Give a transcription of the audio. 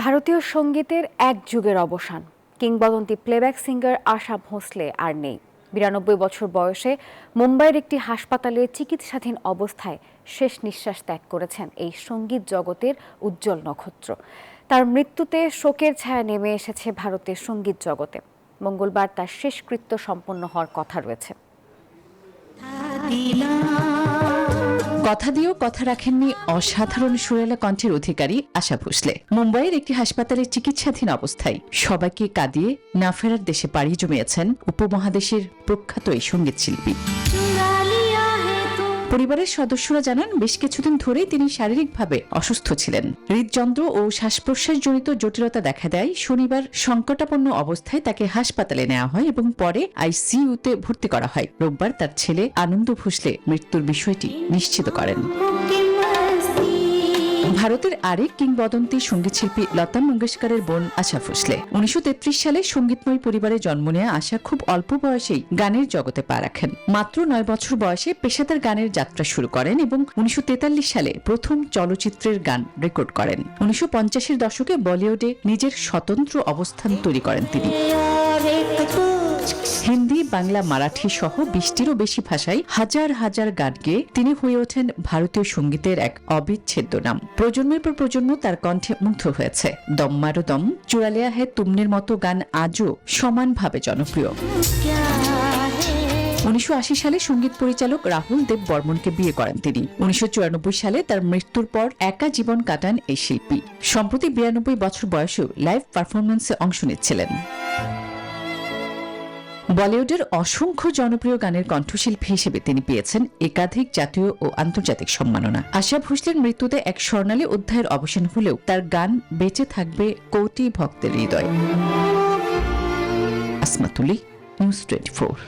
ভারতীয় সঙ্গীতের এক যুগের অবসান। কিংবদন্তি প্লেব্যাক সিঙ্গার আশা ভোঁসলে আর নেই। ৯২ বছর বয়সে মুম্বাইয়ের একটি হাসপাতালে চিকিৎসাধীন অবস্থায় শেষ নিঃশ্বাস ত্যাগ করেছেন এই সঙ্গীত জগতের উজ্জ্বল নক্ষত্র। তার মৃত্যুতে শোকের ছায়া নেমে এসেছে ভারতের সঙ্গীত জগতে। মঙ্গলবার তার শেষকৃত্য সম্পন্ন হওয়ার কথা রয়েছে। কথা দিয়েও কথা রাখেননি অসাধারণ সুরেলা কণ্ঠের অধিকারী আশা ভোঁসলে। মুম্বাইয়ের একটি হাসপাতালে চিকিৎসাধীন অবস্থায় সবাইকে কাঁদিয়ে না ফেরার দেশে পাড়ি জমিয়েছেন উপমহাদেশের প্রখ্যাত এই সঙ্গীত শিল্পী। পরিবারের সদস্যরা জানান, বেশ কিছুদিন ধরেই তিনি শারীরিকভাবে অসুস্থ ছিলেন। হৃদযন্ত্র ও শ্বাস প্রশ্বাস জনিত জটিলতা দেখা দেয়। শনিবার সংকটাপন্ন অবস্থায় তাকে হাসপাতালে নেওয়া হয় এবং পরে আইসিইউতে ভর্তি করা হয়। রোববার তার ছেলে আনন্দ ভোঁসলে মৃত্যুর বিষয়টি নিশ্চিত করেন। ভারতের আরেক কিংবদন্তি সঙ্গীতশিল্পী লতা মঙ্গেশকরের বোন আশা ভোঁসলে। ১৯৩৩ সালে সঙ্গীতময় পরিবারে জন্ম নেওয়া আশা খুব অল্প বয়সেই গানের জগতে পা রাখেন। মাত্র ৯ বছর বয়সে পেশাদার গানের যাত্রা শুরু করেন এবং ১৯৪৩ সালে প্রথম চলচ্চিত্রের গান রেকর্ড করেন। ১৯৫০-এর দশকে বলিউডে নিজের স্বতন্ত্র অবস্থান তৈরি করেন তিনি। হিন্দি, বাংলা, মারাঠি সহ ২০টিরও বেশি ভাষায় হাজার হাজার গান গেয়ে তিনি হয়ে ওঠেন ভারতীয় সঙ্গীতের এক অবিচ্ছেদ্য নাম। প্রজন্মের পর প্রজন্ম তার কণ্ঠে মুগ্ধ হয়েছে। দম মারো দম, চুরা লিয়া হ্যায় তুমনের মতো গান আজও সমানভাবে জনপ্রিয়। ১৯৮০ সালে সঙ্গীত পরিচালক রাহুল দেব বর্মনকে বিয়ে করেন তিনি। ১৯৯৪ সালে তার মৃত্যুর পর একা জীবন কাটান এই শিল্পী। সম্প্রতি ৯২ বছর বয়সেও লাইভ পারফরমেন্সে অংশ নিচ্ছিলেন। বলিউডের অসংখ্য জনপ্রিয় গানের কণ্ঠশিল্পী হিসেবে তিনি পেয়েছেন একাধিক জাতীয় ও আন্তর্জাতিক সম্মাননা। আশা ভোঁসলের মৃত্যুতে এক স্বর্ণালী অধ্যায়ের অবসান হলেও তার গান বেঁচে থাকবে কোটি ভক্তের হৃদয়ে। আসমাতুলি, নিউজ 24।